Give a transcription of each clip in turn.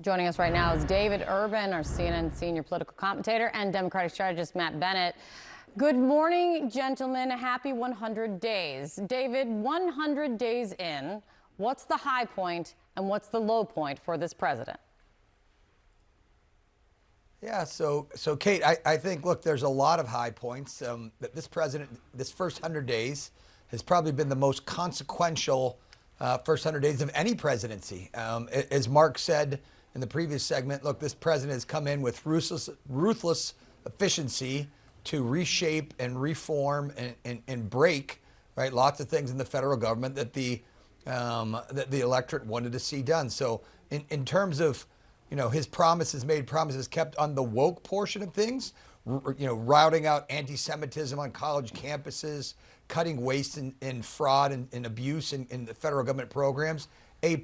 Joining us right now is David Urban, our CNN senior political commentator, and Democratic strategist Matt Bennett. Good morning, gentlemen. Happy 100 days. David, 100 days in, what's the high point and what's the low point for this president? Yeah, so Kate, I think, look, there's a lot of high points. That this president, this first 100 days, has probably been the most consequential first 100 days of any presidency. As Mark said in the previous segment, look, this president has come in with ruthless efficiency to reshape and reform and break, right, lots of things in the federal government that the electorate wanted to see done. So in terms of, you know, his promises made, promises kept on the woke portion of things, you know, routing out anti-Semitism on college campuses, cutting waste and fraud and abuse in the federal government programs, A+.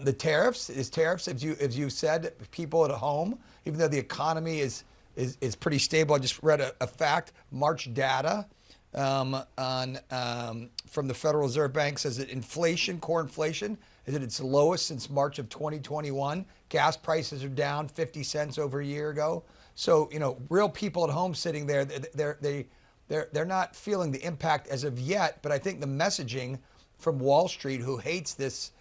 The tariffs, as you said, people at home, even though the economy is pretty stable. I just read a fact, March data from the Federal Reserve Bank says that inflation, core inflation, is at its lowest since March of 2021. Gas prices are down 50 cents over a year ago. So, you know, real people at home sitting there, they're not feeling the impact as of yet. But I think the messaging from Wall Street, who hates this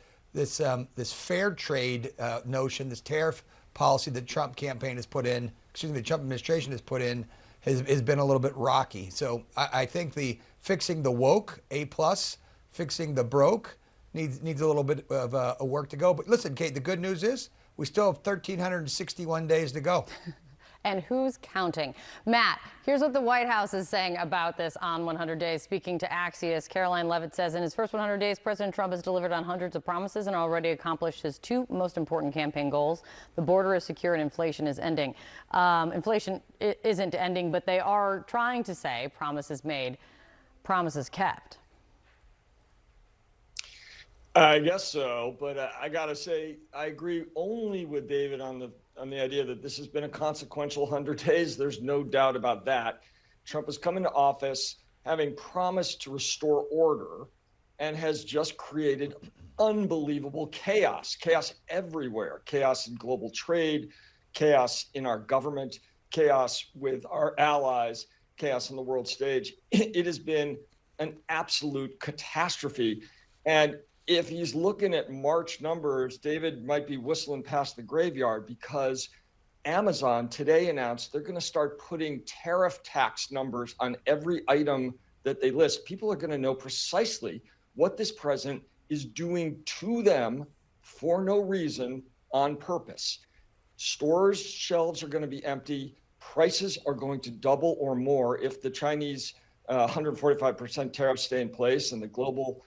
fair trade notion, this tariff policy that Trump campaign has put in, the Trump administration has put in, has been a little bit rocky. So I think the fixing the woke, A+, fixing the broke, needs a little bit of a work to go. But listen, Kate, the good news is we still have 1,361 days to go. And who's counting? Matt, here's what the White House is saying about this on 100 days. Speaking to Axios, Caroline Levitt says in his first 100 days, President Trump has delivered on hundreds of promises and already accomplished his two most important campaign goals. The border is secure and inflation is ending. Inflation isn't ending, but they are trying to say promises made, promises kept. I guess so, but I gotta say, I agree only with David on the idea that this has been a consequential 100 days. There's no doubt about that. Trump has come into office having promised to restore order and has just created unbelievable chaos everywhere, chaos in global trade, chaos in our government, chaos with our allies, chaos on the world stage. It has been an absolute catastrophe. And if he's looking at March numbers, David might be whistling past the graveyard, because Amazon today announced they're going to start putting tariff tax numbers on every item that they list. People are going to know precisely what this president is doing to them for no reason, on purpose. Stores' shelves are going to be empty. Prices are going to double or more if the Chinese 145% tariffs stay in place and the global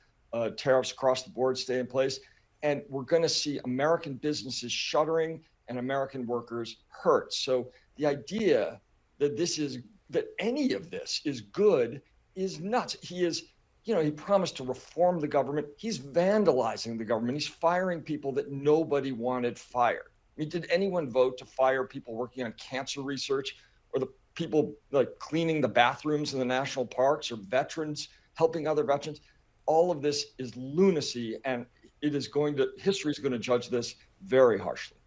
tariffs across the board stay in place. And we're going to see American businesses shuttering and American workers hurt. So the idea that any of this is good is nuts. He promised to reform the government. He's vandalizing the government. He's firing people that nobody wanted fired. I mean, did anyone vote to fire people working on cancer research, or the people like cleaning the bathrooms in the national parks, or veterans helping other veterans? All of this is lunacy, and history is going to judge this very harshly.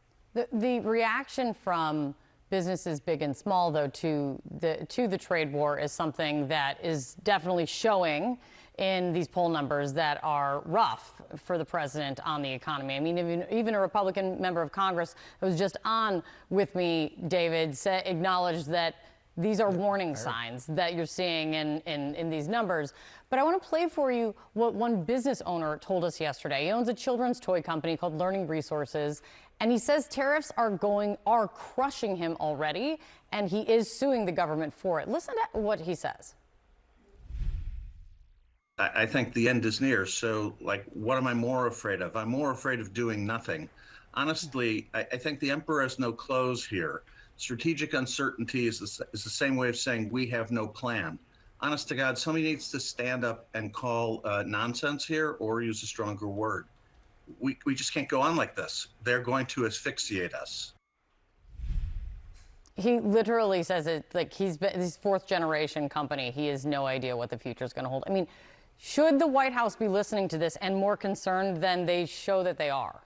The reaction from businesses big and small, though, to the trade war is something that is definitely showing in these poll numbers that are rough for the president on the economy. I mean, even a Republican member of Congress who was just on with me, David, acknowledged that these are warning signs that you're seeing in these numbers. But I want to play for you what one business owner told us yesterday. He owns a children's toy company called Learning Resources, and he says tariffs are crushing him already, and he is suing the government for it. Listen to what he says. I think the end is near. So, like, what am I more afraid of? I'm more afraid of doing nothing. Honestly, I think the emperor has no clothes here. Strategic uncertainty is the same way of saying we have no plan. Honest to God, somebody needs to stand up and call nonsense here, or use a stronger word. We just can't go on like this. They're going to asphyxiate us. He literally says it like he's fourth generation company. He has no idea what the future is going to hold. I mean, should the White House be listening to this and more concerned than they show that they are?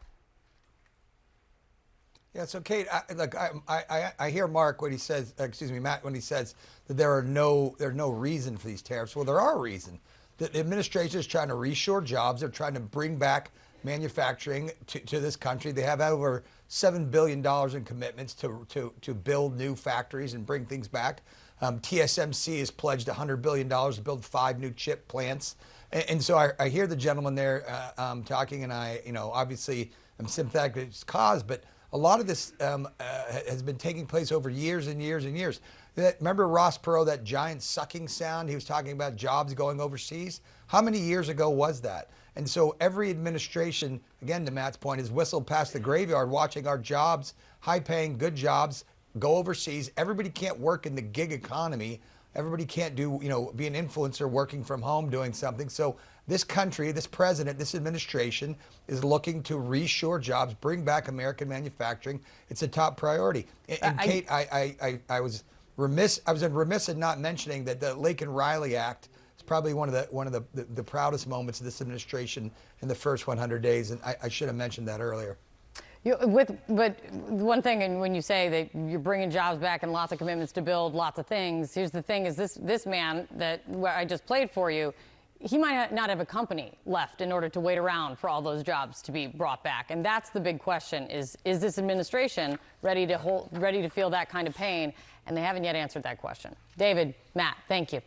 Yeah, so Kate, I hear Mark when he says, excuse me, Matt, when he says that there's no reason for these tariffs. Well, there are a reason. The administration is trying to reshore jobs. They're trying to bring back manufacturing to this country. They have over $7 billion in commitments to build new factories and bring things back. TSMC has pledged $100 billion to build 5 new chip plants. And so I hear the gentleman there talking, and I, obviously I'm sympathetic to his cause, but a lot of this has been taking place over years and years and years. Remember Ross Perot, that giant sucking sound? He was talking about jobs going overseas. How many years ago was that? And so every administration, again, to Matt's point, is whistled past the graveyard, watching our jobs, high-paying, good jobs, go overseas. Everybody can't work in the gig economy. Everybody can't do, be an influencer working from home doing something. So this country, this president, this administration is looking to reshore jobs, bring back American manufacturing. It's a top priority. And Kate, I was remiss in not mentioning that the Laken Riley Act is probably one of the proudest moments of this administration in the first 100 days. And I should have mentioned that earlier. But one thing, and when you say that you're bringing jobs back and lots of commitments to build lots of things, here's the thing: is this man that I just played for you, he might not have a company left in order to wait around for all those jobs to be brought back, and that's the big question: is this administration ready to feel that kind of pain? And they haven't yet answered that question. David, Matt, thank you.